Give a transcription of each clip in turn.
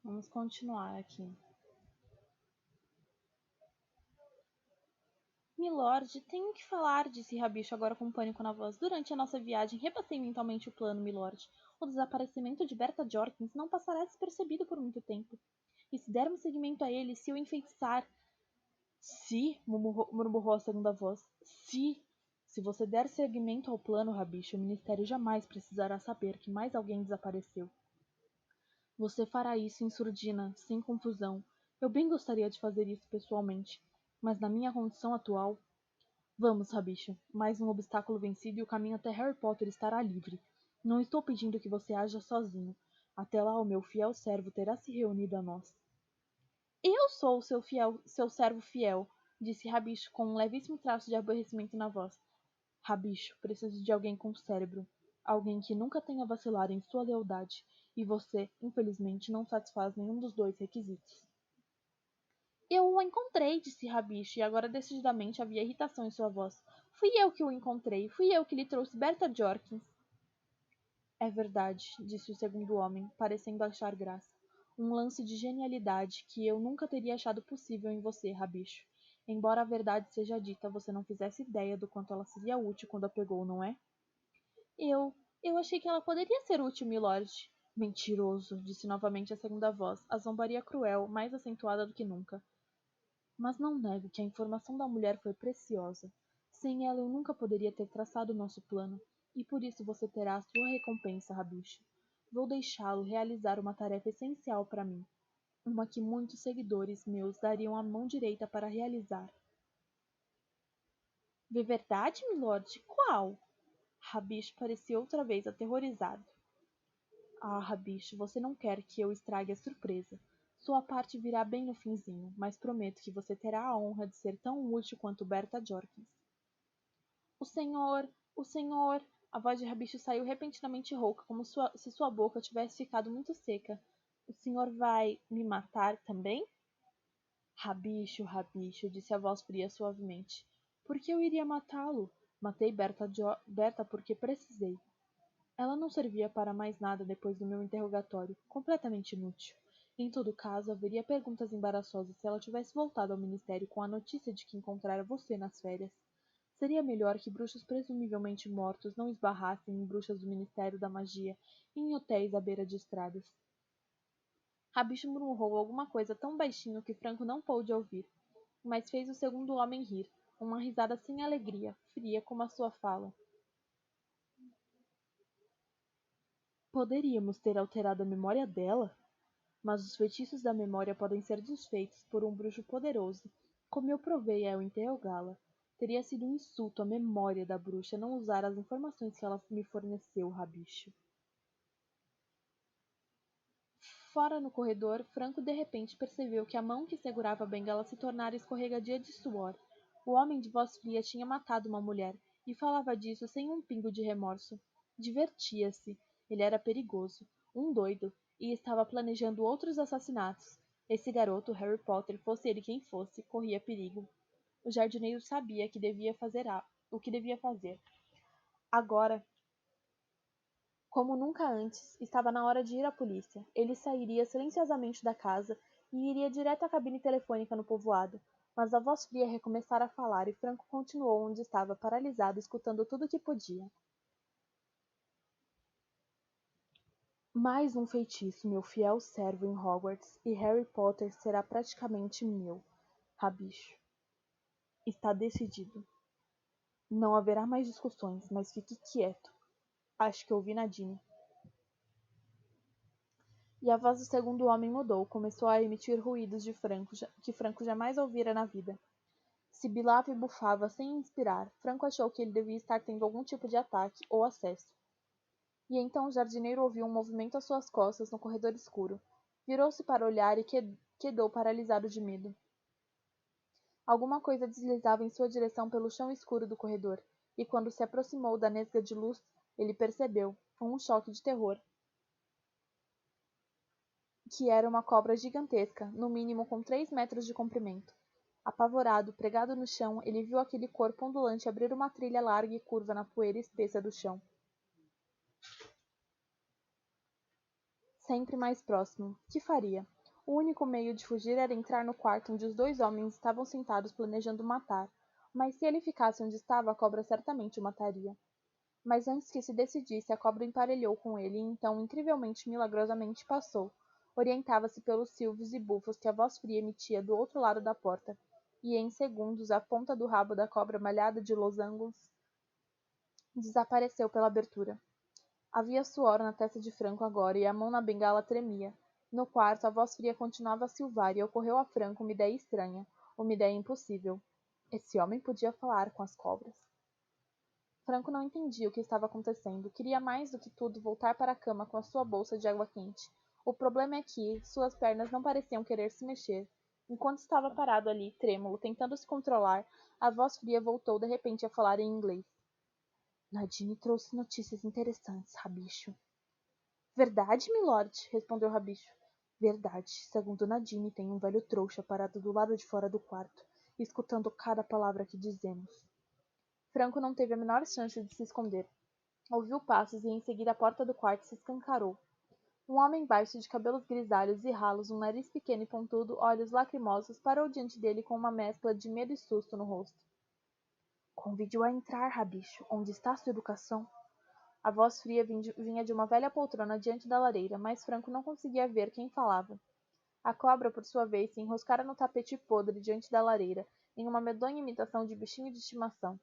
Vamos continuar aqui. Milord, tenho que falar, disse Rabicho agora com pânico na voz. Durante a nossa viagem, repassei mentalmente o plano, Milord. O desaparecimento de Berta Jorkins não passará despercebido por muito tempo. E se dermos seguimento a ele, se o enfeitiçar... Se, murmurou a segunda voz. Se você der seguimento ao plano, Rabicho, o Ministério jamais precisará saber que mais alguém desapareceu. Você fará isso em surdina, sem confusão. Eu bem gostaria de fazer isso pessoalmente, mas na minha condição atual... Vamos, Rabicho. Mais um obstáculo vencido e o caminho até Harry Potter estará livre. Não estou pedindo que você haja sozinho. Até lá o meu fiel servo terá se reunido a nós. Eu sou seu servo fiel, disse Rabicho com um levíssimo traço de aborrecimento na voz. Rabicho, preciso de alguém com cérebro. Alguém que nunca tenha vacilado em sua lealdade. E você, infelizmente, não satisfaz nenhum dos dois requisitos. Eu o encontrei, disse Rabicho, e agora decididamente havia irritação em sua voz. Fui eu que o encontrei. Fui eu que lhe trouxe Berta Jorkins. É verdade, disse o segundo homem, parecendo achar graça. Um lance de genialidade que eu nunca teria achado possível em você, Rabicho. Embora a verdade seja dita, você não fizesse ideia do quanto ela seria útil quando a pegou, não é? Eu achei que ela poderia ser útil, milord. Mentiroso, disse novamente a segunda voz, a zombaria cruel, mais acentuada do que nunca. Mas não nego que a informação da mulher foi preciosa. Sem ela eu nunca poderia ter traçado nosso plano, e por isso você terá a sua recompensa, Rabicho. Vou deixá-lo realizar uma tarefa essencial para mim, uma que muitos seguidores meus dariam a mão direita para realizar. De verdade, milord? Qual? Rabicho parecia outra vez aterrorizado. Ah, Rabicho, você não quer que eu estrague a surpresa. Sua parte virá bem no finzinho, mas prometo que você terá a honra de ser tão útil quanto Berta Jorkins. O senhor... A voz de Rabicho saiu repentinamente rouca, como se sua boca tivesse ficado muito seca. O senhor vai me matar também? Rabicho, disse a voz fria suavemente. Por que eu iria matá-lo? Matei Berta porque precisei. Ela não servia para mais nada depois do meu interrogatório, completamente inútil. Em todo caso, haveria perguntas embaraçosas se ela tivesse voltado ao ministério com a notícia de que encontrara você nas férias. Seria melhor que bruxos presumivelmente mortos não esbarrassem em bruxas do Ministério da Magia e em hotéis à beira de estradas. Rabicho murmurou alguma coisa tão baixinho que Franco não pôde ouvir, mas fez o segundo homem rir, uma risada sem alegria, fria como a sua fala. Poderíamos ter alterado a memória dela? Mas os feitiços da memória podem ser desfeitos por um bruxo poderoso, como eu provei ao interrogá-la. Teria sido um insulto à memória da bruxa não usar as informações que ela me forneceu, Rabicho. Fora no corredor, Franco de repente percebeu que a mão que segurava a bengala se tornara escorregadia de suor. O homem de voz fria tinha matado uma mulher, e falava disso sem um pingo de remorso. Divertia-se. Ele era perigoso, um doido, e estava planejando outros assassinatos. Esse garoto, Harry Potter, fosse ele quem fosse, corria perigo. O jardineiro sabia que o que devia fazer. Agora, como nunca antes, estava na hora de ir à polícia. Ele sairia silenciosamente da casa e iria direto à cabine telefônica no povoado. Mas a voz fria recomeçara a falar e Franco continuou onde estava, paralisado, escutando tudo o que podia. Mais um feitiço, meu fiel servo em Hogwarts, e Harry Potter será praticamente meu. Rabicho. Está decidido. Não haverá mais discussões, mas fique quieto. Acho que ouvi Nadine. E a voz do segundo homem mudou, começou a emitir ruídos que Franco jamais ouvira na vida. Sibilava e bufava sem inspirar. Franco achou que ele devia estar tendo algum tipo de ataque ou acesso. E então o jardineiro ouviu um movimento às suas costas no corredor escuro. Virou-se para olhar e quedou paralisado de medo. Alguma coisa deslizava em sua direção pelo chão escuro do corredor, e quando se aproximou da nesga de luz, ele percebeu, com um choque de terror, que era uma cobra gigantesca, no mínimo com 3 metros de comprimento. Apavorado, pregado no chão, ele viu aquele corpo ondulante abrir uma trilha larga e curva na poeira espessa do chão. Sempre mais próximo. Que faria? O único meio de fugir era entrar no quarto onde os dois homens estavam sentados planejando matar. Mas se ele ficasse onde estava, a cobra certamente o mataria. Mas antes que se decidisse, a cobra emparelhou com ele e então, incrivelmente, milagrosamente, passou. Orientava-se pelos silvos e bufos que a voz fria emitia do outro lado da porta, e em segundos a ponta do rabo da cobra malhada de losangos desapareceu pela abertura. Havia suor na testa de Franco agora e a mão na bengala tremia. No quarto, a voz fria continuava a silvar e ocorreu a Franco uma ideia estranha, uma ideia impossível. Esse homem podia falar com as cobras. Franco não entendia o que estava acontecendo. Queria mais do que tudo voltar para a cama com a sua bolsa de água quente. O problema é que suas pernas não pareciam querer se mexer. Enquanto estava parado ali, trêmulo, tentando se controlar, a voz fria voltou de repente a falar em inglês. Nadine trouxe notícias interessantes, Rabicho. Verdade, milord? Respondeu Rabicho. Verdade. Segundo Nadine, tem um velho trouxa parado do lado de fora do quarto, escutando cada palavra que dizemos. Franco não teve a menor chance de se esconder. Ouviu passos e em seguida a porta do quarto se escancarou. Um homem baixo de cabelos grisalhos e ralos, um nariz pequeno e pontudo, olhos lacrimosos, parou diante dele com uma mescla de medo e susto no rosto. Convide-o a entrar, Rabicho. Onde está sua educação? A voz fria vinha de uma velha poltrona diante da lareira, mas Franco não conseguia ver quem falava. A cobra, por sua vez, se enroscara no tapete podre diante da lareira, em uma medonha imitação de bichinho de estimação.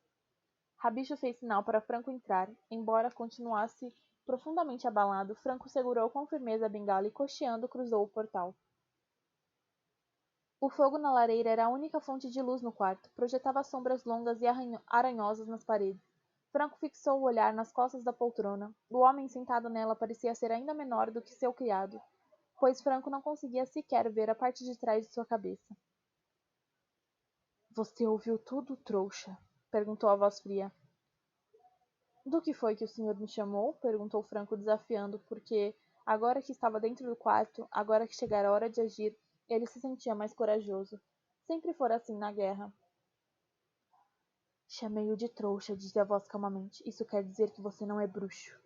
Rabicho fez sinal para Franco entrar. Embora continuasse profundamente abalado, Franco segurou com firmeza a bengala e, cocheando, cruzou o portal. O fogo na lareira era a única fonte de luz no quarto. Projetava sombras longas e aranhosas nas paredes. Franco fixou o olhar nas costas da poltrona. O homem sentado nela parecia ser ainda menor do que seu criado, pois Franco não conseguia sequer ver a parte de trás de sua cabeça. Você ouviu tudo, trouxa? Perguntou a voz fria. Do que foi que o senhor me chamou? Perguntou Franco desafiando, porque, agora que estava dentro do quarto, agora que chegara a hora de agir, ele se sentia mais corajoso. Sempre fora assim na guerra. Chamei-o de trouxa, disse a voz calmamente. Isso quer dizer que você não é bruxo.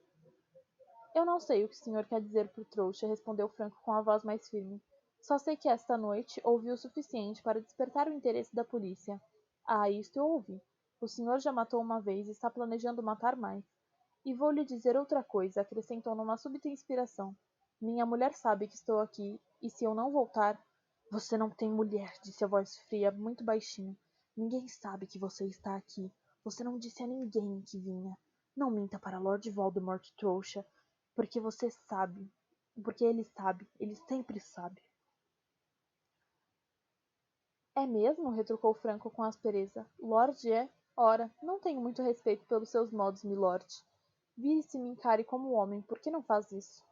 Eu não sei o que o senhor quer dizer por trouxa, respondeu Franco com a voz mais firme. Só sei que esta noite ouvi o suficiente para despertar o interesse da polícia. Ah, isto eu ouvi. O senhor já matou uma vez e está planejando matar mais. E vou lhe dizer outra coisa, acrescentou numa súbita inspiração. Minha mulher sabe que estou aqui, e se eu não voltar... Você não tem mulher, disse a voz fria, muito baixinho. Ninguém sabe que você está aqui. Você não disse a ninguém que vinha. Não minta para Lord Voldemort, trouxa, porque você sabe. Porque ele sempre sabe. É mesmo? Retrucou Franco com aspereza. Lord é? Ora, não tenho muito respeito pelos seus modos, milord. Vire se me encare como homem, por que não faz isso?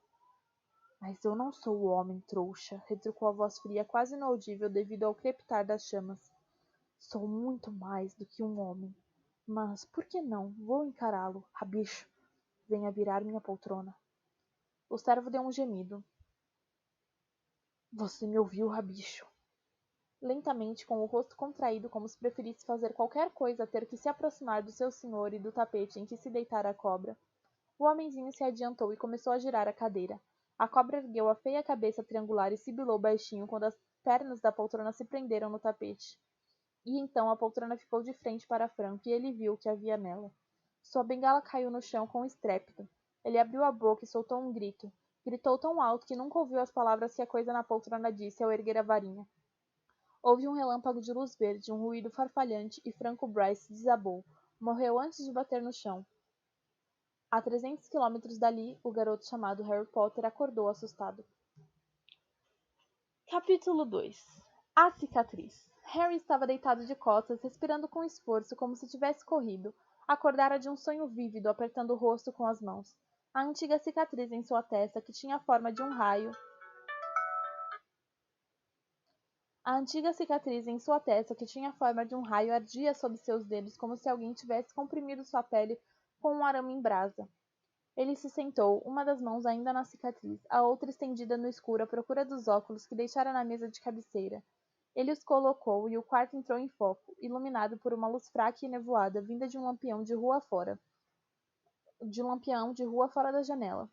Mas eu não sou o homem, trouxa, retrucou a voz fria, quase inaudível devido ao crepitar das chamas. Sou muito mais do que um homem. Mas, por que não? Vou encará-lo, rabicho. Venha virar minha poltrona. O servo deu um gemido. Você me ouviu, rabicho? Lentamente, com o rosto contraído como se preferisse fazer qualquer coisa a ter que se aproximar do seu senhor e do tapete em que se deitara a cobra, o homenzinho se adiantou e começou a girar a cadeira. A cobra ergueu a feia cabeça triangular e sibilou baixinho quando as pernas da poltrona se prenderam no tapete. E então a poltrona ficou de frente para Franco e ele viu o que havia nela. Sua bengala caiu no chão com estrépito. Ele abriu a boca e soltou um grito. Gritou tão alto que nunca ouviu as palavras que a coisa na poltrona disse ao erguer a varinha. Houve um relâmpago de luz verde, um ruído farfalhante e Franco Bryce desabou. Morreu antes de bater no chão. A 300 quilômetros dali, o garoto chamado Harry Potter acordou assustado. Capítulo 2. A cicatriz. Harry estava deitado de costas, respirando com esforço como se tivesse corrido. Acordara de um sonho vívido, apertando o rosto com as mãos. A antiga cicatriz em sua testa, que tinha a forma de um raio, ardia sob seus dedos como se alguém tivesse comprimido sua pele com um arame em brasa. Ele se sentou, uma das mãos ainda na cicatriz, a outra estendida no escuro à procura dos óculos que deixara na mesa de cabeceira. Ele os colocou e o quarto entrou em foco, iluminado por uma luz fraca e nevoada vinda de um lampião de rua fora da janela.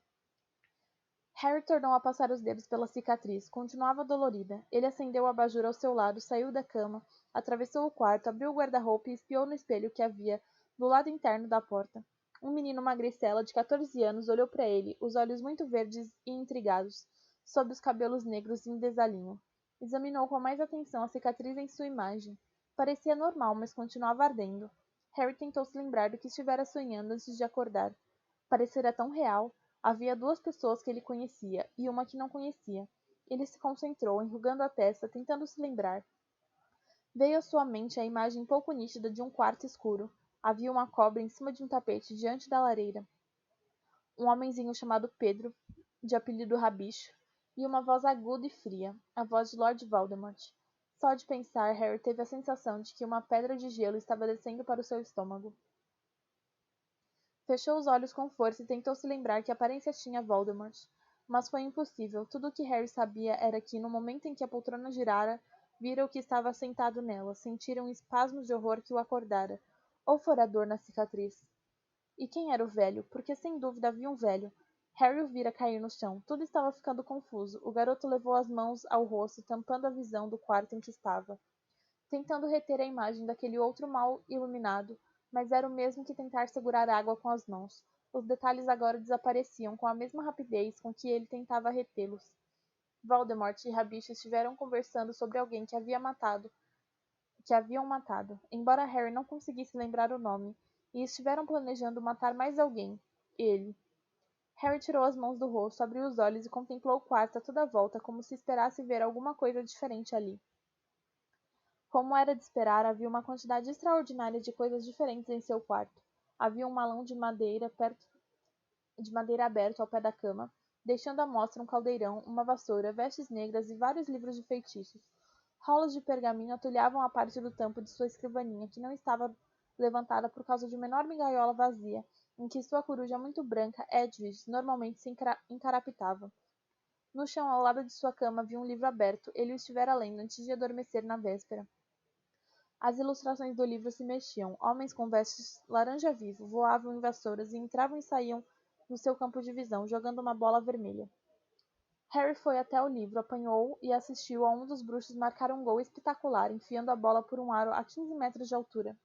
Harry tornou a passar os dedos pela cicatriz. Continuava dolorida. Ele acendeu o abajur ao seu lado, saiu da cama, atravessou o quarto, abriu o guarda-roupa e espiou no espelho que havia do lado interno da porta. Um menino magricela de 14 anos olhou para ele, os olhos muito verdes e intrigados, sob os cabelos negros em desalinho. Examinou com mais atenção a cicatriz em sua imagem. Parecia normal, mas continuava ardendo. Harry tentou se lembrar do que estivera sonhando antes de acordar. Parecera tão real. Havia duas pessoas que ele conhecia e uma que não conhecia. Ele se concentrou, enrugando a testa, tentando se lembrar. Veio à sua mente a imagem pouco nítida de um quarto escuro. Havia uma cobra em cima de um tapete diante da lareira. Um homenzinho chamado Pedro, de apelido Rabicho, e uma voz aguda e fria, a voz de Lord Voldemort. Só de pensar, Harry teve a sensação de que uma pedra de gelo estava descendo para o seu estômago. Fechou os olhos com força e tentou se lembrar que aparência tinha Voldemort. Mas foi impossível. Tudo o que Harry sabia era que, no momento em que a poltrona girara, vira o que estava sentado nela, sentira um espasmo de horror que o acordara. Ou fora a dor na cicatriz. E quem era o velho? Porque sem dúvida havia um velho. Harry o vira cair no chão. Tudo estava ficando confuso. O garoto levou as mãos ao rosto, tampando a visão do quarto em que estava, tentando reter a imagem daquele outro mal iluminado, mas era o mesmo que tentar segurar água com as mãos. Os detalhes agora desapareciam com a mesma rapidez com que ele tentava retê-los. Voldemort e Rabicho estiveram conversando sobre alguém que haviam matado, embora Harry não conseguisse lembrar o nome, e estiveram planejando matar mais alguém. Ele. Harry tirou as mãos do rosto, abriu os olhos e contemplou o quarto a toda volta, como se esperasse ver alguma coisa diferente ali. Como era de esperar, havia uma quantidade extraordinária de coisas diferentes em seu quarto. Havia um malão de madeira aberto ao pé da cama, deixando à mostra um caldeirão, uma vassoura, vestes negras e vários livros de feitiços. Rolos de pergaminho atulhavam a parte do tampo de sua escrivaninha, que não estava levantada por causa de uma enorme gaiola vazia, em que sua coruja muito branca, Edwidge, normalmente se encarapitava. No chão, ao lado de sua cama, havia um livro aberto. Ele o estivera lendo antes de adormecer na véspera. As ilustrações do livro se mexiam. Homens com vestes laranja vivo voavam em vassouras e entravam e saíam no seu campo de visão, jogando uma bola vermelha. Harry foi até o livro, apanhou e assistiu a um dos bruxos marcar um gol espetacular, enfiando a bola por um aro a 15 metros de altura.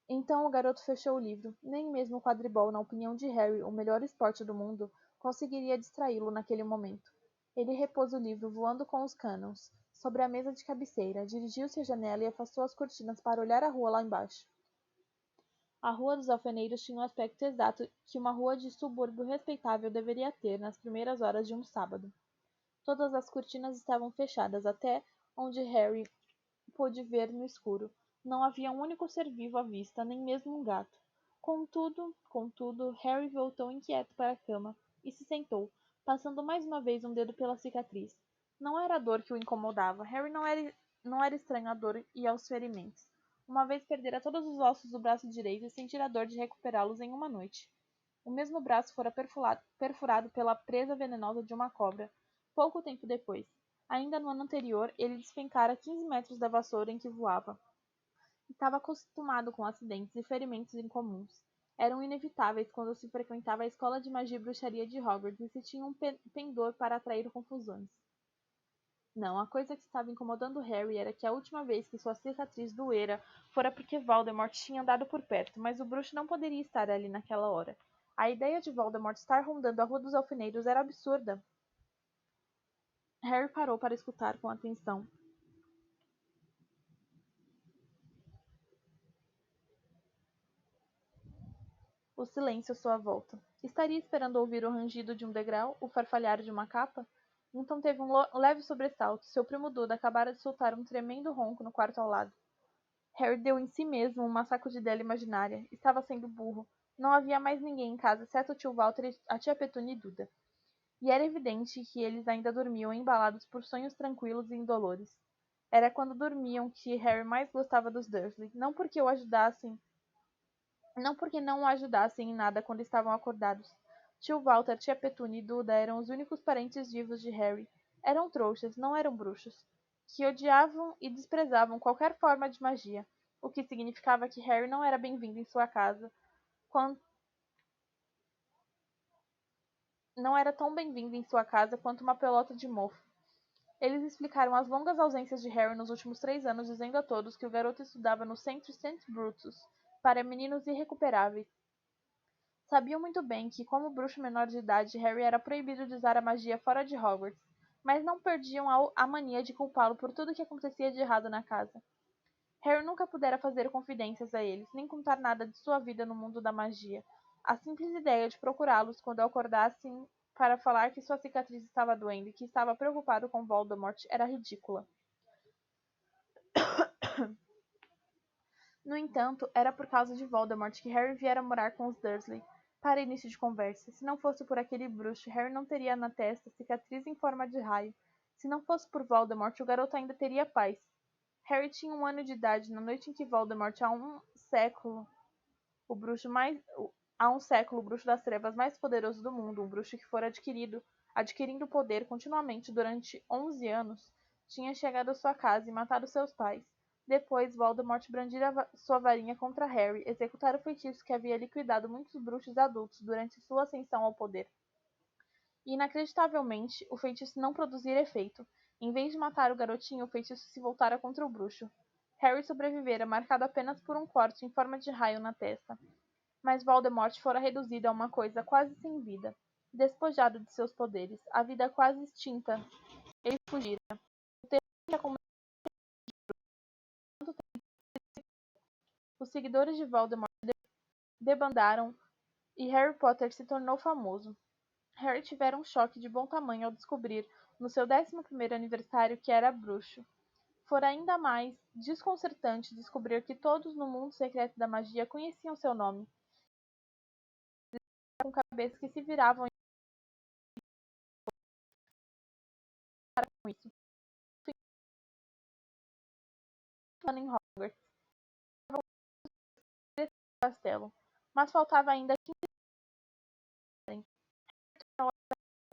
Então o garoto fechou o livro. Nem mesmo o quadribol, na opinião de Harry, o melhor esporte do mundo, conseguiria distraí-lo naquele momento. Ele repôs o livro voando com os cânons sobre a mesa de cabeceira, dirigiu-se à janela e afastou as cortinas para olhar a rua lá embaixo. A Rua dos Alfeneiros tinha o aspecto exato que uma rua de subúrbio respeitável deveria ter nas primeiras horas de um sábado. Todas as cortinas estavam fechadas, até onde Harry pôde ver no escuro. Não havia um único ser vivo à vista, nem mesmo um gato. Contudo, Harry voltou inquieto para a cama e se sentou, passando mais uma vez um dedo pela cicatriz. Não era a dor que o incomodava. Harry não era estranho à dor e aos ferimentos. Uma vez perdera todos os ossos do braço direito e sentira a dor de recuperá-los em uma noite. O mesmo braço fora perfurado pela presa venenosa de uma cobra, pouco tempo depois. Ainda no ano anterior, ele despencara 15 metros da vassoura em que voava. Estava acostumado com acidentes e ferimentos incomuns. Eram inevitáveis quando se frequentava a escola de magia e bruxaria de Hogwarts e se tinha um pendor para atrair confusões. Não, a coisa que estava incomodando Harry era que a última vez que sua cicatriz doera fora porque Voldemort tinha andado por perto, mas o bruxo não poderia estar ali naquela hora. A ideia de Voldemort estar rondando a Rua dos Alfeneiros era absurda. Harry parou para escutar com atenção. O silêncio à sua volta. Estaria esperando ouvir o rangido de um degrau, o farfalhar de uma capa? Então teve um leve sobressalto. Seu primo Duda acabara de soltar um tremendo ronco no quarto ao lado. Harry deu em si mesmo uma sacudidela imaginária. Estava sendo burro. Não havia mais ninguém em casa, exceto o tio Walter e a tia Petúnia e Duda. E era evidente que eles ainda dormiam embalados por sonhos tranquilos e indolores. Era quando dormiam que Harry mais gostava dos Dursley, não porque não o ajudassem em nada quando estavam acordados. Tio Walter, tia Petúnia e Duda eram os únicos parentes vivos de Harry. Eram trouxas, não eram bruxos, que odiavam e desprezavam qualquer forma de magia, o que significava que Harry não era bem-vindo em sua casa, quando não era tão bem-vindo em sua casa quanto uma pelota de mofo. Eles explicaram as longas ausências de Harry nos últimos 3 anos, dizendo a todos que o garoto estudava no Centro St. Brutus para meninos irrecuperáveis. Sabiam muito bem que, como bruxo menor de idade, Harry era proibido de usar a magia fora de Hogwarts, mas não perdiam a mania de culpá-lo por tudo o que acontecia de errado na casa. Harry nunca pudera fazer confidências a eles, nem contar nada de sua vida no mundo da magia. A simples ideia de procurá-los quando acordassem para falar que sua cicatriz estava doendo e que estava preocupado com Voldemort era ridícula. No entanto, era por causa de Voldemort que Harry viera morar com os Dursley. Para início de conversa, se não fosse por aquele bruxo, Harry não teria na testa cicatriz em forma de raio. Se não fosse por Voldemort, o garoto ainda teria paz. Harry tinha 1 ano de idade na noite em que Voldemort, o bruxo mais há um século, o bruxo das trevas mais poderoso do mundo, um bruxo que fora adquirindo poder continuamente durante 11 anos, tinha chegado à sua casa e matado seus pais. Depois, Voldemort brandira sua varinha contra Harry, executar o feitiço que havia liquidado muitos bruxos adultos durante sua ascensão ao poder. E, inacreditavelmente, o feitiço não produzira efeito. Em vez de matar o garotinho, o feitiço se voltara contra o bruxo. Harry sobrevivera, marcado apenas por um corte em forma de raio na testa. Mas Voldemort fora reduzido a uma coisa quase sem vida. Despojado de seus poderes, a vida quase extinta, ele fugira. O terror que a comunidade tanto tempo, os seguidores de Voldemort debandaram e Harry Potter se tornou famoso. Harry tivera um choque de bom tamanho ao descobrir, no seu 11º aniversário, que era bruxo. Fora ainda mais desconcertante descobrir que todos no mundo secreto da magia conheciam seu nome, com cabeças que se viravam com isso. Em Hogwarts, estava o castelo, mas faltava ainda 15 no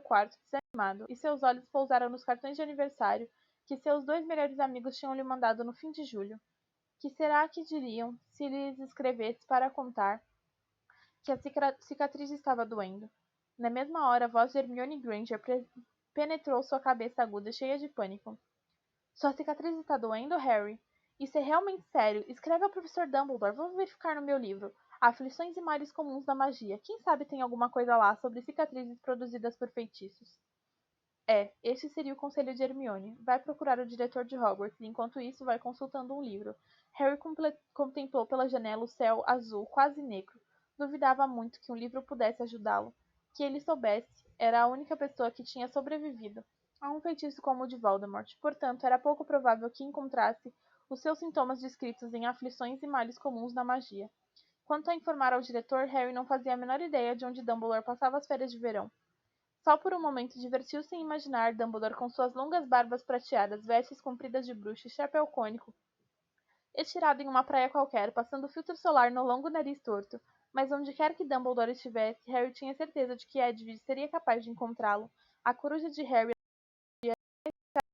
quarto, desanimado, e seus olhos pousaram nos cartões de aniversário que seus 2 melhores amigos tinham lhe mandado no fim de julho. Que será que diriam se lhes escrevesse para contar que a cicatriz estava doendo? Na mesma hora, a voz de Hermione Granger penetrou sua cabeça aguda, cheia de pânico. Sua cicatriz está doendo, Harry? Isso é realmente sério. Escreve ao professor Dumbledore. Vou verificar no meu livro. Aflições e males comuns da magia. Quem sabe tem alguma coisa lá sobre cicatrizes produzidas por feitiços. Este seria o conselho de Hermione. Vai procurar o diretor de Hogwarts e, enquanto isso, vai consultando um livro. Harry contemplou pela janela o céu azul, quase negro. Duvidava muito que um livro pudesse ajudá-lo. Que ele soubesse, era a única pessoa que tinha sobrevivido a um feitiço como o de Voldemort. Portanto, era pouco provável que encontrasse os seus sintomas descritos em aflições e males comuns da magia. Quanto a informar ao diretor, Harry não fazia a menor ideia de onde Dumbledore passava as férias de verão. Só por um momento divertiu-se em imaginar Dumbledore com suas longas barbas prateadas, vestes compridas de bruxa e chapéu cônico, estirado em uma praia qualquer, passando filtro solar no longo nariz torto. Mas onde quer que Dumbledore estivesse, Harry tinha certeza de que Edwige seria capaz de encontrá-lo. A coruja de Harry havia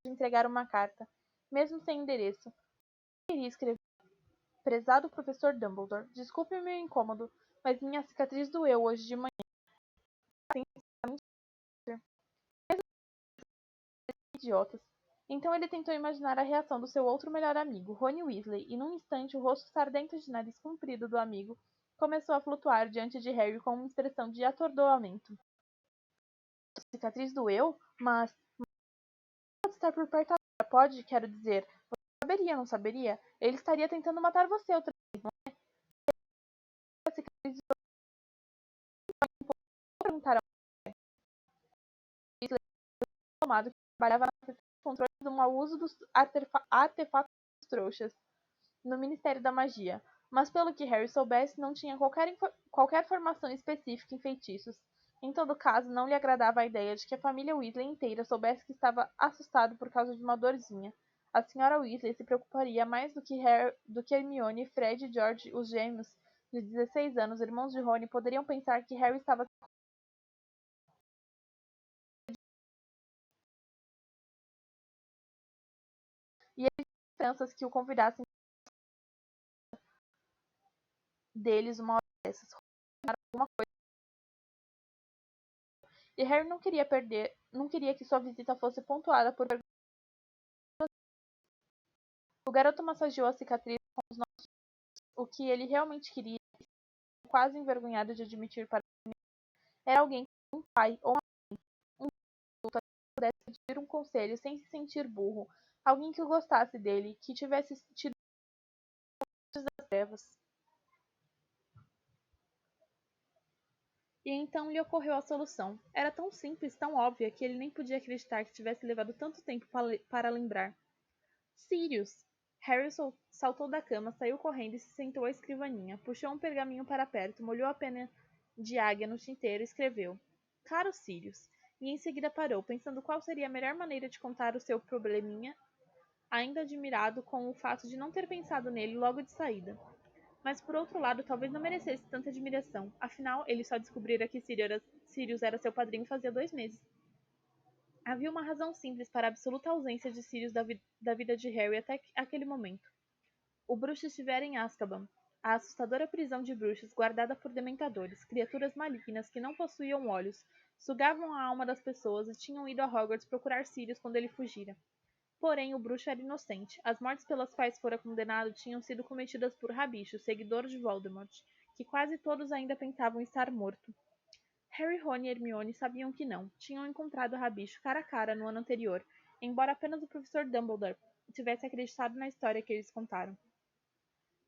de entregar uma carta, mesmo sem endereço. Queria escrever. Prezado professor Dumbledore, desculpe o meu incômodo, mas minha cicatriz doeu hoje de manhã. Idiotas. Então ele tentou imaginar a reação do seu outro melhor amigo, Rony Weasley, e num instante o rosto sardento de nariz comprido do amigo começou a flutuar diante de Harry com uma expressão de atordoamento. A cicatriz doeu? Mas pode estar por perto agora, pode, quero dizer. Você saberia, não saberia? Ele estaria tentando matar você outra vez, não é? A cicatriz perguntaram a Weasley, tomado que trabalhava na seção de controle do mau uso dos artefatos trouxas no Ministério da Magia, mas pelo que Harry soubesse, não tinha qualquer formação específica em feitiços. Em todo caso, não lhe agradava a ideia de que a família Weasley inteira soubesse que estava assustado por causa de uma dorzinha. A senhora Weasley se preocuparia mais do que Hermione, Fred e George, os gêmeos de 16 anos, irmãos de Rony, poderiam pensar que Harry estava e as esperanças que o convidassem deles uma hora dessas. Alguma coisa. E Harry não queria que sua visita fosse pontuada por o garoto massageou a cicatriz com os nossos. O que ele realmente queria, quase envergonhado de admitir para mim, era alguém como um pai ou um adulto que pudesse pedir um conselho sem se sentir burro, alguém que gostasse dele, que tivesse tido das trevas. E então lhe ocorreu a solução. Era tão simples, tão óbvia, que ele nem podia acreditar que tivesse levado tanto tempo para lembrar. Sirius! Harry saltou da cama, saiu correndo e se sentou à escrivaninha. Puxou um pergaminho para perto, molhou a pena de águia no tinteiro e escreveu: Caro Sirius. E em seguida parou, pensando qual seria a melhor maneira de contar o seu probleminha, ainda admirado com o fato de não ter pensado nele logo de saída. Mas por outro lado, talvez não merecesse tanta admiração. Afinal, ele só descobrira que Sirius era seu padrinho fazia 2 meses. Havia uma razão simples para a absoluta ausência de Sirius da vida de Harry até aquele momento. O bruxo estivera em Azkaban, a assustadora prisão de bruxos guardada por dementadores, criaturas malignas que não possuíam olhos, sugavam a alma das pessoas e tinham ido a Hogwarts procurar Sirius quando ele fugira. Porém, o bruxo era inocente. As mortes pelas quais fora condenado tinham sido cometidas por Rabicho, seguidor de Voldemort, que quase todos ainda pensavam estar morto. Harry, Ron e Hermione sabiam que não. Tinham encontrado Rabicho cara a cara no ano anterior, embora apenas o professor Dumbledore tivesse acreditado na história que eles contaram.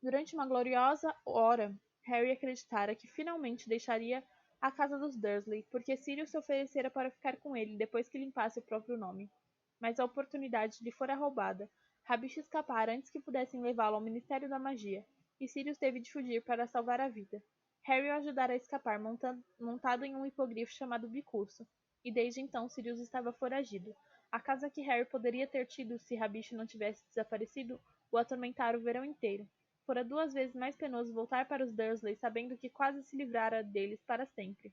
Durante uma gloriosa hora, Harry acreditara que finalmente deixaria a casa dos Dursley, porque Sirius se oferecera para ficar com ele depois que limpasse o próprio nome. Mas a oportunidade lhe fora roubada. Rabicho escapara antes que pudessem levá-lo ao Ministério da Magia, e Sirius teve de fugir para salvar a vida. Harry o ajudara a escapar montado em um hipogrifo chamado Bicurso, e desde então Sirius estava foragido. A casa que Harry poderia ter tido se Rabicho não tivesse desaparecido o atormentara o verão inteiro. Fora 2 vezes mais penoso voltar para os Dursley sabendo que quase se livrara deles para sempre.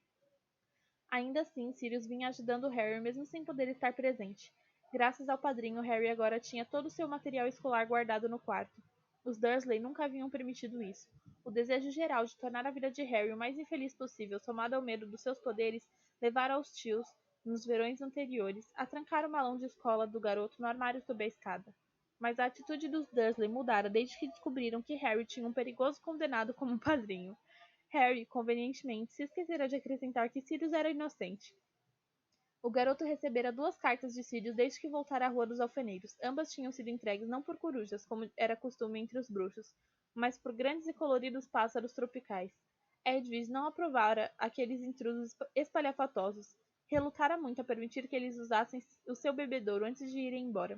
Ainda assim, Sirius vinha ajudando Harry mesmo sem poder estar presente. Graças ao padrinho, Harry agora tinha todo o seu material escolar guardado no quarto. Os Dursley nunca haviam permitido isso. O desejo geral de tornar a vida de Harry o mais infeliz possível, somado ao medo dos seus poderes, levara os tios, nos verões anteriores, a trancar o malão de escola do garoto no armário sob a escada. Mas a atitude dos Dursley mudara desde que descobriram que Harry tinha um perigoso condenado como padrinho. Harry, convenientemente, se esquecera de acrescentar que Sirius era inocente. O garoto recebera 2 cartas de Sirius desde que voltara à Rua dos Alfeneiros. Ambas tinham sido entregues não por corujas, como era costume entre os bruxos, mas por grandes e coloridos pássaros tropicais. Edwige não aprovara aqueles intrusos espalhafatosos. Relutara muito a permitir que eles usassem o seu bebedouro antes de irem embora.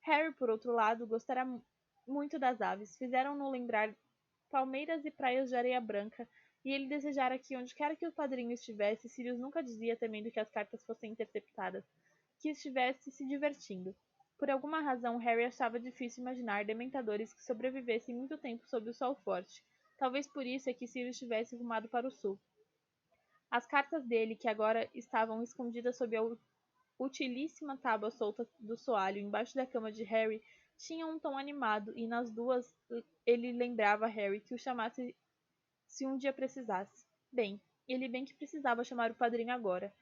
Harry, por outro lado, gostara muito das aves. Fizeram-no lembrar palmeiras e praias de areia branca, e ele desejara que, onde quer que o padrinho estivesse, Sirius nunca dizia, temendo que as cartas fossem interceptadas, que estivesse se divertindo. Por alguma razão, Harry achava difícil imaginar dementadores que sobrevivessem muito tempo sob o sol forte. Talvez por isso é que Sirius tivesse rumado para o sul. As cartas dele, que agora estavam escondidas sob a utilíssima tábua solta do soalho embaixo da cama de Harry, tinham um tom animado, e nas 2 ele lembrava a Harry que o chamasse se um dia precisasse. Bem, ele bem que precisava chamar o padrinho agora.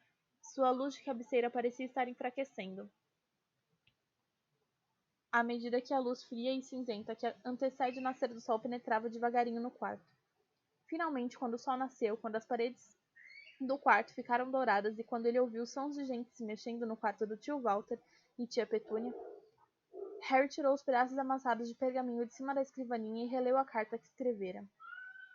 Sua luz de cabeceira parecia estar enfraquecendo, à medida que a luz fria e cinzenta que antecede o nascer do sol penetrava devagarinho no quarto. Finalmente, quando o sol nasceu, quando as paredes do quarto ficaram douradas e quando ele ouviu sons de gente se mexendo no quarto do tio Walter e tia Petúnia, Harry tirou os pedaços amassados de pergaminho de cima da escrivaninha e releu a carta que escrevera.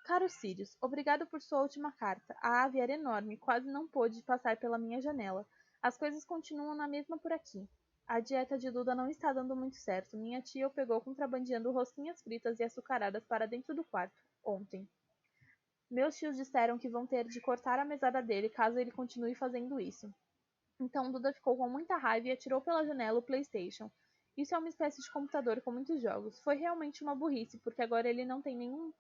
Caro Sirius, obrigado por sua última carta. A ave era enorme, quase não pôde passar pela minha janela. As coisas continuam na mesma por aqui. A dieta de Duda não está dando muito certo. Minha tia o pegou contrabandeando rosquinhas fritas e açucaradas para dentro do quarto, ontem. Meus tios disseram que vão ter de cortar a mesada dele caso ele continue fazendo isso. Então Duda ficou com muita raiva e atirou pela janela o PlayStation. Isso é uma espécie de computador com muitos jogos. Foi realmente uma burrice, porque agora ele não tem nenhum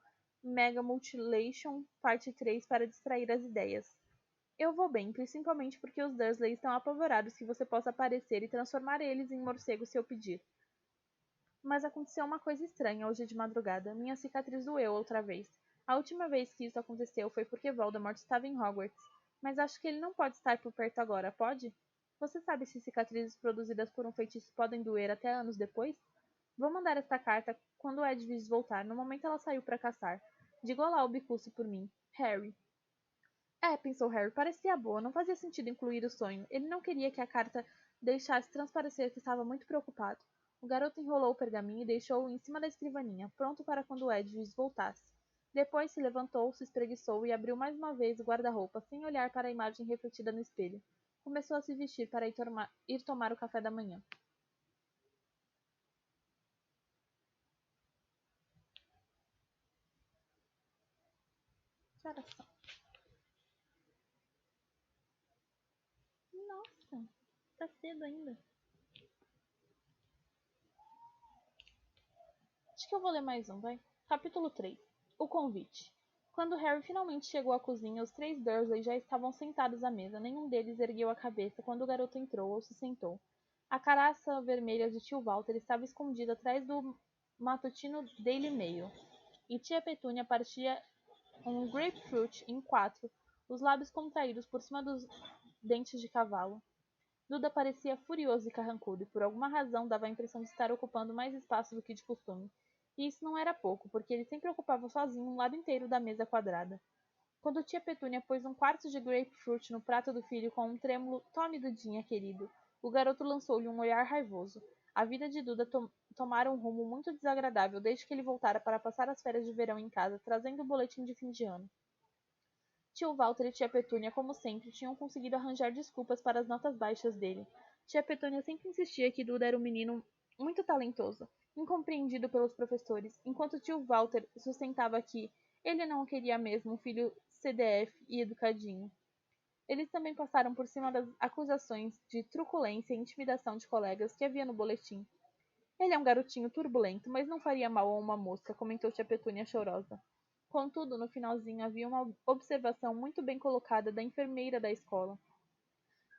Mega Multilation Parte 3 para distrair as ideias. Eu vou bem, principalmente porque os Dursley estão apavorados que você possa aparecer e transformar eles em morcegos se eu pedir. Mas aconteceu uma coisa estranha hoje de madrugada. Minha cicatriz doeu outra vez. A última vez que isso aconteceu foi porque Voldemort estava em Hogwarts. Mas acho que ele não pode estar por perto agora, pode? Você sabe se cicatrizes produzidas por um feitiço podem doer até anos depois? Vou mandar esta carta quando Edwige voltar. No momento ela saiu para caçar. Diga olá ao Bicuço por mim. Harry. Pensou Harry, parecia boa, não fazia sentido incluir o sonho. Ele não queria que a carta deixasse transparecer que estava muito preocupado. O garoto enrolou o pergaminho e deixou-o em cima da escrivaninha, pronto para quando Edwige voltasse. Depois se levantou, se espreguiçou e abriu mais uma vez o guarda-roupa, sem olhar para a imagem refletida no espelho. Começou a se vestir para ir tomar o café da manhã. Que horas são? Nossa, tá cedo ainda. Acho que eu vou ler mais um, vai. Capítulo 3. O convite. Quando Harry finalmente chegou à cozinha, os três Dursley já estavam sentados à mesa. Nenhum deles ergueu a cabeça quando o garoto entrou ou se sentou. A caraça vermelha de tio Walter estava escondida atrás do matutino Daily Mail. E tia Petúnia partia um grapefruit em quatro, os lábios contraídos por cima dos dentes de cavalo. Duda parecia furioso e carrancudo, e por alguma razão dava a impressão de estar ocupando mais espaço do que de costume. E isso não era pouco, porque ele sempre ocupava sozinho um lado inteiro da mesa quadrada. Quando tia Petúnia pôs um quarto de grapefruit no prato do filho com um trêmulo "Tome, Dudinha, querido", o garoto lançou-lhe um olhar raivoso. A vida de Duda tomara um rumo muito desagradável desde que ele voltara para passar as férias de verão em casa, trazendo o boletim de fim de ano. Tio Walter e tia Petúnia, como sempre, tinham conseguido arranjar desculpas para as notas baixas dele. Tia Petúnia sempre insistia que Duda era um menino muito talentoso, incompreendido pelos professores, enquanto tio Walter sustentava que ele não queria mesmo um filho CDF e educadinho. Eles também passaram por cima das acusações de truculência e intimidação de colegas que havia no boletim. Ele é um garotinho turbulento, mas não faria mal a uma mosca, comentou tia Petúnia chorosa. Contudo, no finalzinho havia uma observação muito bem colocada da enfermeira da escola,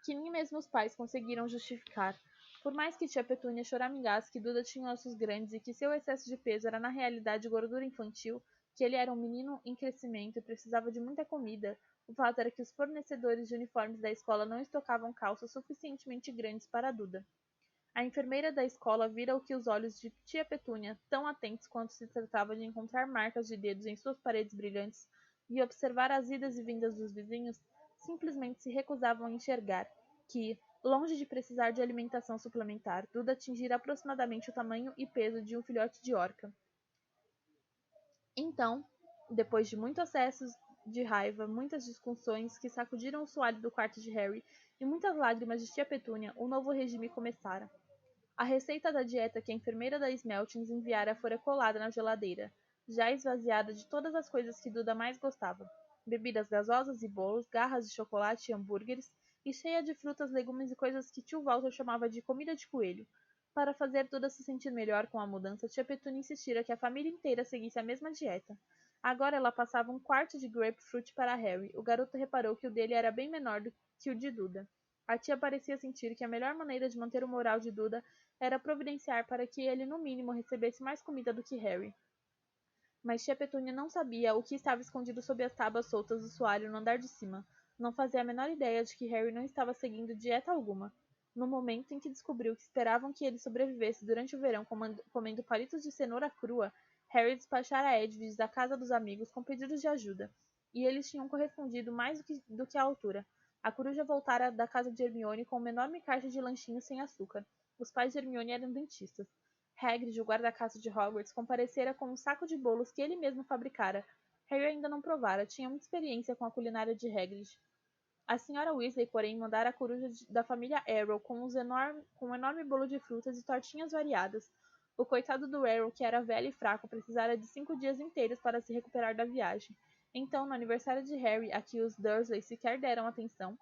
que nem mesmo os pais conseguiram justificar. Por mais que tia Petúnia choramingasse que Duda tinha ossos grandes e que seu excesso de peso era na realidade gordura infantil, que ele era um menino em crescimento e precisava de muita comida, o fato era que os fornecedores de uniformes da escola não estocavam calças suficientemente grandes para Duda. A enfermeira da escola vira o que os olhos de tia Petúnia, tão atentos quando se tratava de encontrar marcas de dedos em suas paredes brilhantes e observar as idas e vindas dos vizinhos, simplesmente se recusavam a enxergar que, longe de precisar de alimentação suplementar, Duda atingira aproximadamente o tamanho e peso de um filhote de orca. Então, depois de muitos acessos de raiva, muitas discussões que sacudiram o soalho do quarto de Harry e muitas lágrimas de tia Petúnia, o novo regime começara. A receita da dieta que a enfermeira da Smeltings enviara fora colada na geladeira, já esvaziada de todas as coisas que Duda mais gostava. Bebidas gasosas e bolos, garras de chocolate e hambúrgueres, e cheia de frutas, legumes e coisas que tio Walter chamava de comida de coelho. Para fazer Duda se sentir melhor com a mudança, tia Petúnia insistira que a família inteira seguisse a mesma dieta. Agora ela passava um quarto de grapefruit para Harry. O garoto reparou que o dele era bem menor do que o de Duda. A tia parecia sentir que a melhor maneira de manter o moral de Duda era providenciar para que ele, no mínimo, recebesse mais comida do que Harry. Mas tia Petúnia não sabia o que estava escondido sob as tábuas soltas do soalho no andar de cima. Não fazia a menor ideia de que Harry não estava seguindo dieta alguma. No momento em que descobriu que esperavam que ele sobrevivesse durante o verão comendo palitos de cenoura crua, Harry despachara Edwige da casa dos amigos com pedidos de ajuda, e eles tinham correspondido mais do que à altura. A coruja voltara da casa de Hermione com uma enorme caixa de lanchinhos sem açúcar. Os pais de Hermione eram dentistas. Hagrid, o guarda-caça de Hogwarts, comparecera com um saco de bolos que ele mesmo fabricara. Harry ainda não provara, tinha muita experiência com a culinária de Hagrid. A senhora Weasley, porém, mandara a coruja da família Errol com um enorme bolo de frutas e tortinhas variadas. O coitado do Errol, que era velho e fraco, precisara de 5 dias inteiros para se recuperar da viagem. Então, no aniversário de Harry, a que os Dursley sequer deram atenção,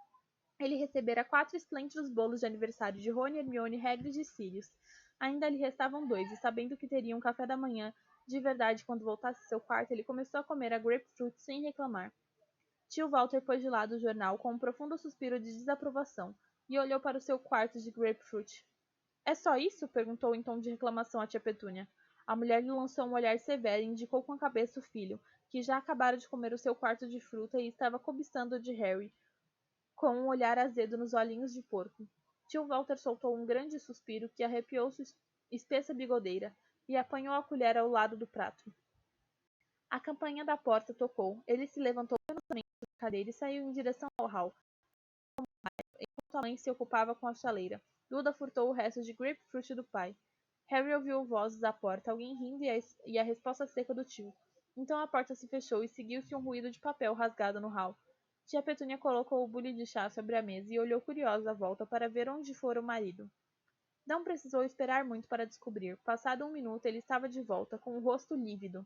ele recebera 4 esplêndidos bolos de aniversário de Rony, Hermione, Hagrid e Sirius. Ainda lhe restavam 2, e sabendo que teria um café da manhã de verdade quando voltasse ao seu quarto, ele começou a comer a grapefruit sem reclamar. Tio Walter pôs de lado o jornal com um profundo suspiro de desaprovação e olhou para o seu quarto de grapefruit. É só isso? Perguntou em tom de reclamação a tia Petúnia. A mulher lhe lançou um olhar severo e indicou com a cabeça o filho, que já acabara de comer o seu quarto de fruta e estava cobiçando o de Harry. com um olhar azedo nos olhinhos de porco. Tio Walter soltou um grande suspiro que arrepiou sua espessa bigodeira e apanhou a colher ao lado do prato. A campainha da porta tocou. Ele se levantou penosamente da cadeira e saiu em direção ao hall, enquanto a mãe se ocupava com a chaleira. Luda furtou o resto de grapefruit do pai. Harry ouviu vozes à porta, alguém rindo e a resposta seca do tio. Então a porta se fechou e seguiu-se um ruído de papel rasgado no hall. Tia Petúnia colocou o bule de chá sobre a mesa e olhou curiosa à volta para ver onde fora o marido. Não precisou esperar muito para descobrir. Passado 1 minuto, ele estava de volta, com o rosto lívido.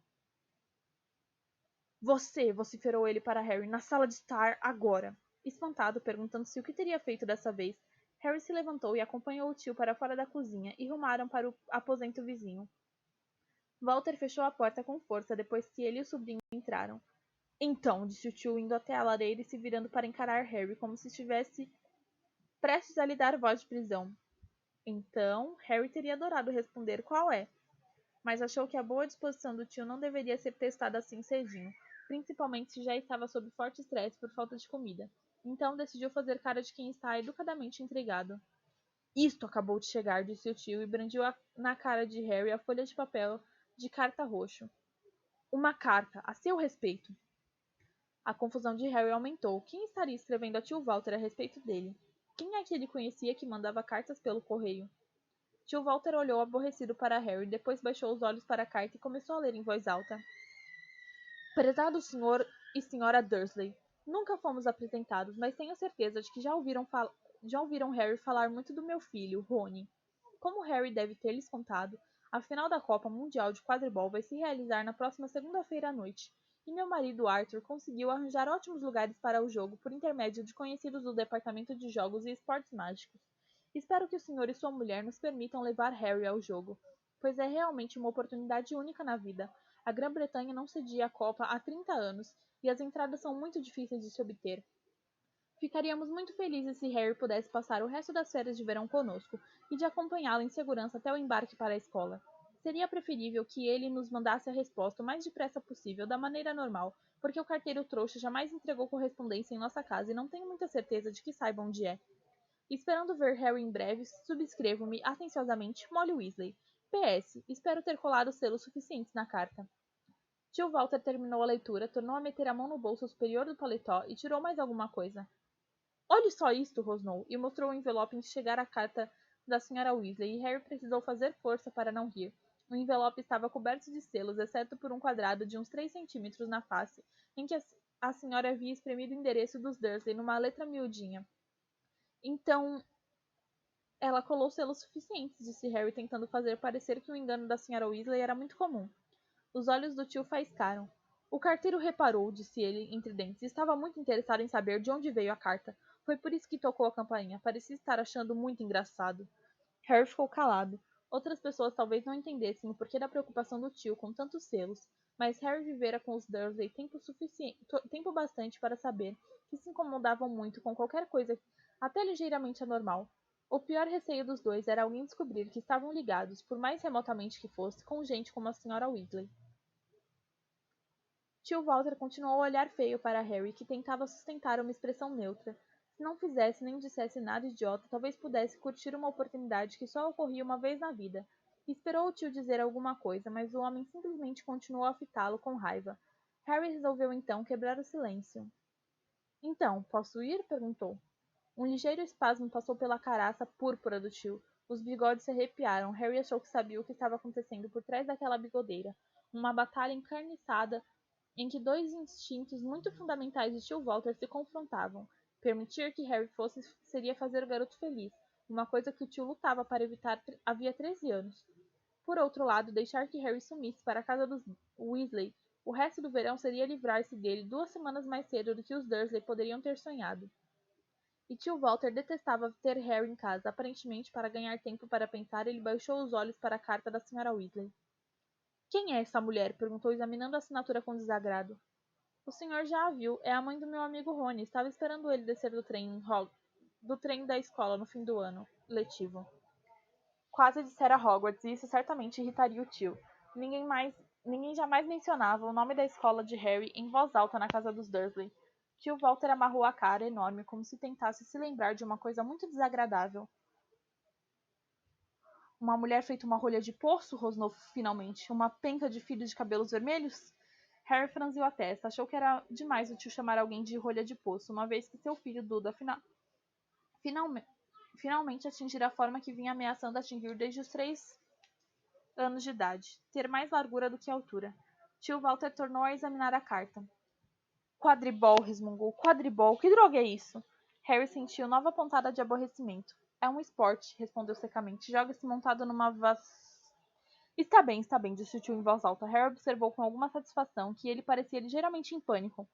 Você! Vociferou ele para Harry, na sala de estar, agora! Espantado, perguntando-se o que teria feito dessa vez, Harry se levantou e acompanhou o tio para fora da cozinha e rumaram para o aposento vizinho. Walter fechou a porta com força depois que ele e o sobrinho entraram. Então, disse o tio, indo até a lareira e se virando para encarar Harry, como se estivesse prestes a lhe dar voz de prisão. Então, Harry teria adorado responder qual é, mas achou que a boa disposição do tio não deveria ser testada assim cedinho, principalmente se já estava sob forte estresse por falta de comida. Então decidiu fazer cara de quem está educadamente intrigado. Isto acabou de chegar, disse o tio e brandiu na cara de Harry a folha de papel de carta roxo. Uma carta, a seu respeito. A confusão de Harry aumentou. Quem estaria escrevendo a tio Walter a respeito dele? Quem é que ele conhecia que mandava cartas pelo correio? Tio Walter olhou aborrecido para Harry, depois baixou os olhos para a carta e começou a ler em voz alta. Prezado Sr. e Sra. Dursley, nunca fomos apresentados, mas tenho certeza de que já ouviram Harry falar muito do meu filho, Rony. Como Harry deve ter lhes contado, a final da Copa Mundial de Quadribol vai se realizar na próxima segunda-feira à noite, e meu marido Arthur conseguiu arranjar ótimos lugares para o jogo por intermédio de conhecidos do Departamento de Jogos e Esportes Mágicos. Espero que o senhor e sua mulher nos permitam levar Harry ao jogo, pois é realmente uma oportunidade única na vida. A Grã-Bretanha não cedia a Copa há 30 anos, e as entradas são muito difíceis de se obter. Ficaríamos muito felizes se Harry pudesse passar o resto das férias de verão conosco e de acompanhá-lo em segurança até o embarque para a escola. Seria preferível que ele nos mandasse a resposta o mais depressa possível, da maneira normal, porque o carteiro trouxa jamais entregou correspondência em nossa casa e não tenho muita certeza de que saiba onde é. Esperando ver Harry em breve, subscrevo-me atenciosamente Molly Weasley. PS. Espero ter colado selos suficientes na carta. Tio Walter terminou a leitura, tornou a meter a mão no bolso superior do paletó e tirou mais alguma coisa. Olhe só isto, rosnou, e mostrou o envelope em que chegara a carta da Sra. Weasley, e Harry precisou fazer força para não rir. O envelope estava coberto de selos, exceto por um quadrado de uns 3 centímetros na face, em que a senhora havia espremido o endereço dos Dursley numa letra miudinha. Então, ela colou selos suficientes, disse Harry, tentando fazer parecer que o engano da Sra. Weasley era muito comum. Os olhos do tio faiscaram. O carteiro reparou, disse ele, entre dentes, e estava muito interessado em saber de onde veio a carta. Foi por isso que tocou a campainha. Parecia estar achando muito engraçado. Harry ficou calado. Outras pessoas talvez não entendessem o porquê da preocupação do tio com tantos selos, mas Harry vivera com os Dursley tempo bastante para saber que se incomodavam muito com qualquer coisa até ligeiramente anormal. O pior receio dos dois era alguém descobrir que estavam ligados, por mais remotamente que fosse, com gente como a Sra. Weasley. Tio Walter continuou a olhar feio para Harry, que tentava sustentar uma expressão neutra. Se não fizesse nem dissesse nada idiota, talvez pudesse curtir uma oportunidade que só ocorria uma vez na vida. Esperou o tio dizer alguma coisa, mas o homem simplesmente continuou a fitá-lo com raiva. Harry resolveu então quebrar o silêncio. Então, posso ir? Perguntou. Um ligeiro espasmo passou pela caraça púrpura do tio. Os bigodes se arrepiaram. Harry achou que sabia o que estava acontecendo por trás daquela bigodeira. Uma batalha encarniçada em que dois instintos muito fundamentais de tio Walter se confrontavam. Permitir que Harry fosse seria fazer o garoto feliz, uma coisa que o tio lutava para evitar havia 13 anos. Por outro lado, deixar que Harry sumisse para a casa dos Weasley o resto do verão seria livrar-se dele 2 semanas mais cedo do que os Dursley poderiam ter sonhado. E tio Walter detestava ter Harry em casa. Aparentemente, para ganhar tempo para pensar, ele baixou os olhos para a carta da Sra. Weasley. Quem é essa mulher? Perguntou, examinando a assinatura com desagrado. O senhor já a viu. É a mãe do meu amigo Rony. Estava esperando ele descer do trem da escola no fim do ano letivo. Quase dissera Hogwarts, e isso certamente irritaria o tio. Ninguém jamais mencionava o nome da escola de Harry em voz alta na casa dos Dursley. Tio Walter amarrou a cara, enorme, como se tentasse se lembrar de uma coisa muito desagradável. Uma mulher feita uma rolha de poço, rosnou finalmente. Uma penca de filhos de cabelos vermelhos? Harry franziu a testa. Achou que era demais o tio chamar alguém de rolha de poço, uma vez que seu filho, Duda, finalme- finalmente atingira a forma que vinha ameaçando atingir desde os 3 anos de idade. Ter mais largura do que altura. Tio Walter tornou a examinar a carta. Quadribol, resmungou. Quadribol, que droga é isso? Harry sentiu nova pontada de aborrecimento. É um esporte, respondeu secamente. Joga-se montado numa Está bem, disse o tio em voz alta. Harry observou com alguma satisfação que ele parecia ligeiramente em pânico.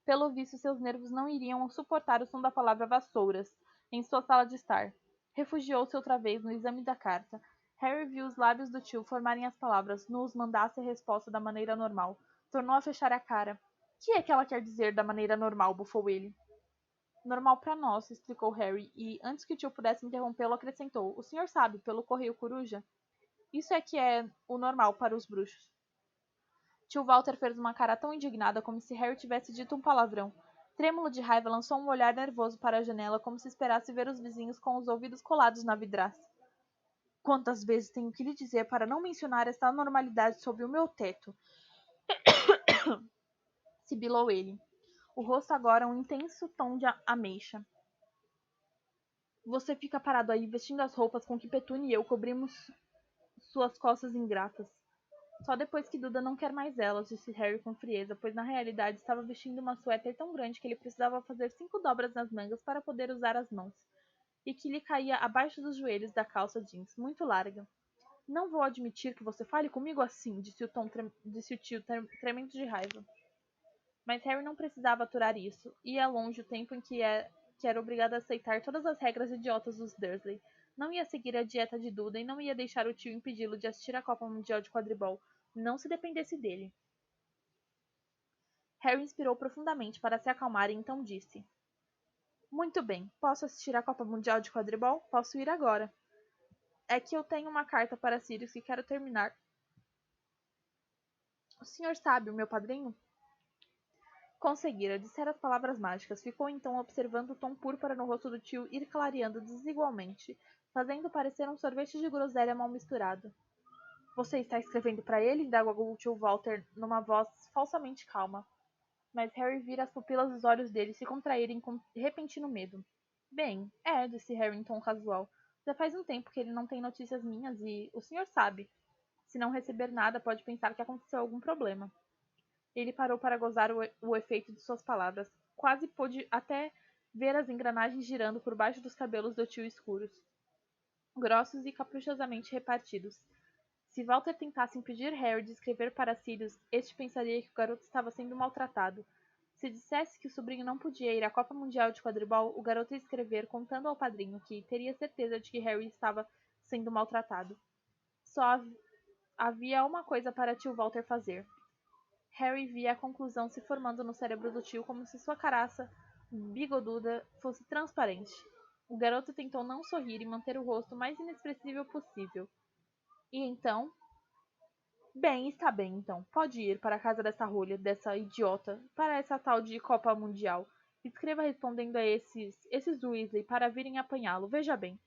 Pelo visto, seus nervos não iriam suportar o som da palavra vassouras em sua sala de estar. Refugiou-se outra vez no exame da carta. Harry viu os lábios do tio formarem as palavras, nos mandasse a resposta da maneira normal. Tornou a fechar a cara. Que é que ela quer dizer da maneira normal? Bufou ele. Normal para nós, explicou Harry, e, antes que o tio pudesse interrompê-lo, acrescentou. O senhor sabe, pelo correio coruja? Isso é que é o normal para os bruxos. Tio Walter fez uma cara tão indignada como se Harry tivesse dito um palavrão. Trêmulo de raiva, lançou um olhar nervoso para a janela, como se esperasse ver os vizinhos com os ouvidos colados na vidraça. Quantas vezes tenho que lhe dizer para não mencionar esta anormalidade sob o meu teto? Sibilou ele. O rosto agora um intenso tom de ameixa. Você fica parado aí, vestindo as roupas com que Petúnia e eu cobrimos suas costas ingratas. Só depois que Duda não quer mais elas, disse Harry com frieza, pois na realidade estava vestindo uma suéter tão grande que ele precisava fazer 5 dobras nas mangas para poder usar as mãos, e que lhe caía abaixo dos joelhos da calça jeans, muito larga. Não vou admitir que você fale comigo assim, disse o tio, tremendo de raiva. Mas Harry não precisava aturar isso. Ia longe o tempo em que era obrigado a aceitar todas as regras idiotas dos Dursley. Não ia seguir a dieta de Duda e não ia deixar o tio impedi-lo de assistir à Copa Mundial de Quadribol, não se dependesse dele. Harry inspirou profundamente para se acalmar e então disse: Muito bem, posso assistir à Copa Mundial de Quadribol? Posso ir agora. É que eu tenho uma carta para Sirius que quero terminar. O senhor sabe, o meu padrinho? Conseguira, dissera as palavras mágicas. Ficou então observando o tom púrpura no rosto do tio ir clareando desigualmente, fazendo parecer um sorvete de groselha mal misturado. Você está escrevendo para ele? Indagou o tio Walter numa voz falsamente calma. Mas Harry vira as pupilas dos olhos dele se contraírem com repentino medo. Bem, disse Harry em tom casual. Já faz um tempo que ele não tem notícias minhas e o senhor sabe. Se não receber nada, pode pensar que aconteceu algum problema. Ele parou para gozar o efeito de suas palavras. Quase pôde até ver as engrenagens girando por baixo dos cabelos do tio escuros, grossos e caprichosamente repartidos. Se Walter tentasse impedir Harry de escrever para Sirius, este pensaria que o garoto estava sendo maltratado. Se dissesse que o sobrinho não podia ir à Copa Mundial de Quadribol, o garoto ia escrever contando ao padrinho que teria certeza de que Harry estava sendo maltratado. Só havia uma coisa para tio Walter fazer. Harry via a conclusão se formando no cérebro do tio como se sua caraça bigoduda fosse transparente. O garoto tentou não sorrir e manter o rosto mais inexpressivo possível. E então? Bem, está bem, então. Pode ir para a casa dessa rolha, dessa idiota, para essa tal de Copa Mundial. Escreva respondendo a esses Weasley para virem apanhá-lo. Veja bem.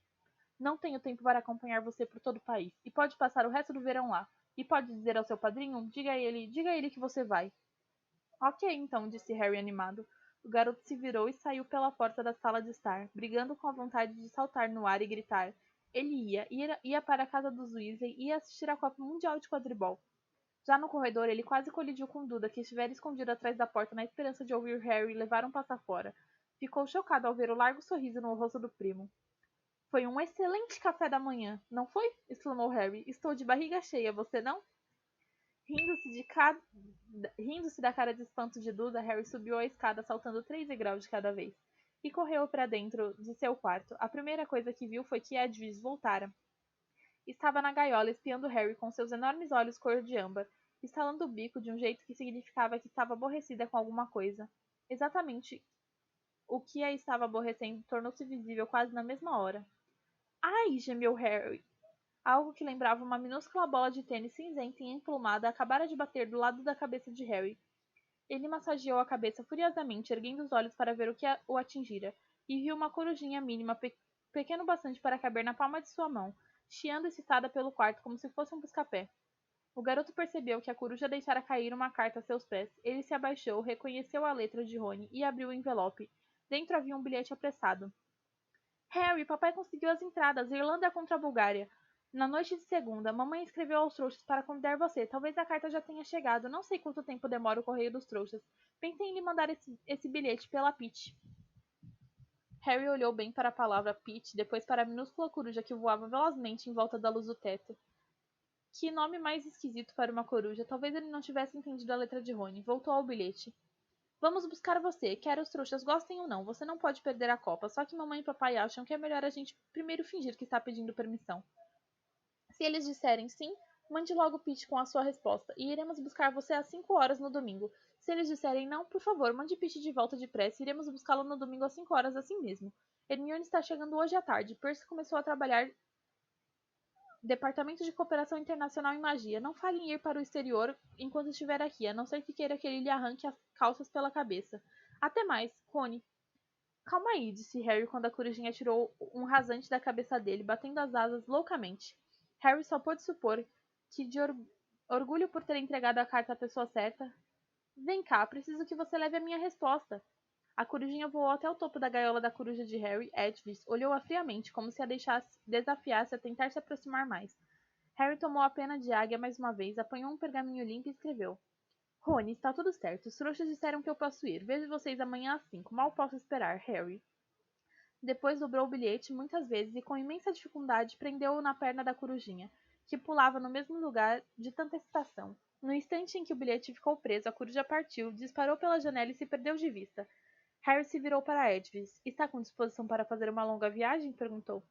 Não tenho tempo para acompanhar você por todo o país. E pode passar o resto do verão lá. E pode dizer ao seu padrinho, diga a ele que você vai. Ok, então, disse Harry animado. O garoto se virou e saiu pela porta da sala de estar, brigando com a vontade de saltar no ar e gritar. Ele ia para a casa dos Weasley e ia assistir à Copa Mundial de Quadribol. Já no corredor, ele quase colidiu com Duda, que estivera escondido atrás da porta na esperança de ouvir Harry levar um passo fora. Ficou chocado ao ver o largo sorriso no rosto do primo. Foi um excelente café da manhã, não foi? Exclamou Harry. Estou de barriga cheia, você não? Rindo-se Rindo-se da cara de espanto de Duda, Harry subiu a escada saltando 3 degraus de cada vez e correu para dentro de seu quarto. A primeira coisa que viu foi que Edwige voltara. Estava na gaiola espiando Harry com seus enormes olhos cor de âmbar, estalando o bico de um jeito que significava que estava aborrecida com alguma coisa. Exatamente o que a estava aborrecendo tornou-se visível quase na mesma hora. Ai! Gemeu Harry. Algo que lembrava uma minúscula bola de tênis cinzenta e emplumada acabara de bater do lado da cabeça de Harry. Ele massageou a cabeça furiosamente, erguendo os olhos para ver o que o atingira, e viu uma corujinha mínima, pequeno bastante para caber na palma de sua mão, chiando excitada pelo quarto como se fosse um busca-pé. O garoto percebeu que a coruja deixara cair uma carta a seus pés. Ele se abaixou, reconheceu a letra de Rony e abriu o envelope. Dentro havia um bilhete apressado. Harry, papai conseguiu as entradas. Irlanda contra a Bulgária. Na noite de segunda, mamãe escreveu aos trouxas para convidar você. Talvez a carta já tenha chegado. Não sei quanto tempo demora o correio dos trouxas. Pensei em lhe mandar esse bilhete pela Peach. Harry olhou bem para a palavra Peach, depois para a minúscula coruja que voava velozmente em volta da luz do teto. Que nome mais esquisito para uma coruja. Talvez ele não tivesse entendido a letra de Rony. Voltou ao bilhete. Vamos buscar você, quer os trouxas gostem ou não. Você não pode perder a Copa. Só que mamãe e papai acham que é melhor a gente primeiro fingir que está pedindo permissão. Se eles disserem sim, mande logo Pete com a sua resposta. E iremos buscar você às 5 horas no domingo. Se eles disserem não, por favor, mande Pete de volta depressa. Iremos buscá-lo no domingo às 5 horas assim mesmo. Hermione está chegando hoje à tarde. Percy começou a trabalhar Departamento de Cooperação Internacional em Magia. Não fale em ir para o exterior enquanto estiver aqui, a não ser que queira que ele lhe arranque as calças pela cabeça. Até mais, Rony. Calma aí, disse Harry quando a corujinha tirou um rasante da cabeça dele, batendo as asas loucamente. Harry só pôde supor que, de orgulho por ter entregado a carta à pessoa certa. Vem cá, preciso que você leve a minha resposta. A corujinha voou até o topo da gaiola da coruja de Harry. Edwis olhou-a friamente, como se a desafiasse a tentar se aproximar mais. Harry tomou a pena de águia mais uma vez, apanhou um pergaminho limpo e escreveu. Rony, está tudo certo. Os trouxas disseram que eu posso ir. Vejo vocês amanhã às 5. Mal posso esperar, Harry. Depois dobrou o bilhete muitas vezes e, com imensa dificuldade, prendeu-o na perna da corujinha, que pulava no mesmo lugar de tanta excitação. No instante em que o bilhete ficou preso, a coruja partiu, disparou pela janela e se perdeu de vista. Harry se virou para Edwis. Está com disposição para fazer uma longa viagem? Perguntou.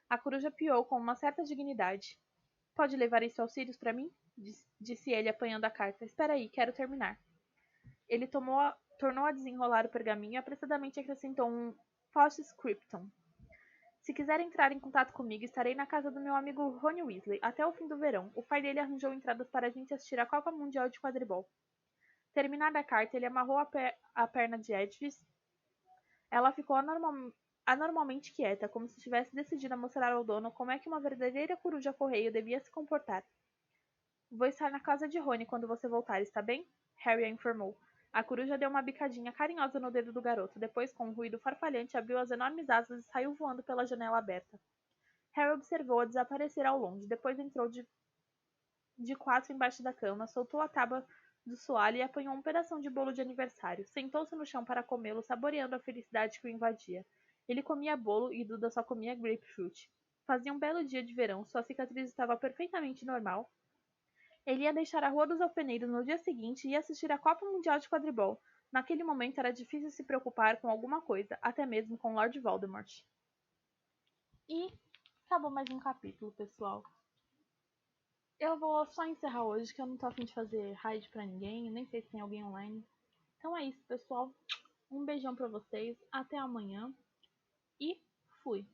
A coruja piou com uma certa dignidade. Pode levar isso aos Sirius para mim? Disse ele, apanhando a carta. Espera aí, quero terminar. Ele tornou a desenrolar o pergaminho e apressadamente acrescentou um postscriptum. Se quiser entrar em contato comigo, estarei na casa do meu amigo Rony Weasley até o fim do verão. O pai dele arranjou entradas para a gente assistir a Copa Mundial de Quadribol. Terminada a carta, ele amarrou a perna de Edwis. Ela ficou anormalmente quieta, como se tivesse decidido a mostrar ao dono como é que uma verdadeira coruja correio devia se comportar. Vou estar na casa de Rony quando você voltar, está bem? Harry a informou. A coruja deu uma bicadinha carinhosa no dedo do garoto. Depois, com um ruído farfalhante, abriu as enormes asas e saiu voando pela janela aberta. Harry observou-a desaparecer ao longe. Depois entrou de quatro embaixo da cama, soltou a tábua do soalho e apanhou um pedação de bolo de aniversário. Sentou-se no chão para comê-lo, saboreando a felicidade que o invadia. Ele comia bolo e Duda só comia grapefruit. Fazia um belo dia de verão, sua cicatriz estava perfeitamente normal. Ele ia deixar a Rua dos Alfeneiros no dia seguinte e ia assistir à Copa Mundial de Quadribol. Naquele momento era difícil se preocupar com alguma coisa, até mesmo com Lord Voldemort. E acabou mais um capítulo, pessoal. Eu vou só encerrar hoje, que eu não tô afim de fazer raid pra ninguém, nem sei se tem alguém online. Então é isso, pessoal. Um beijão pra vocês, até amanhã e fui!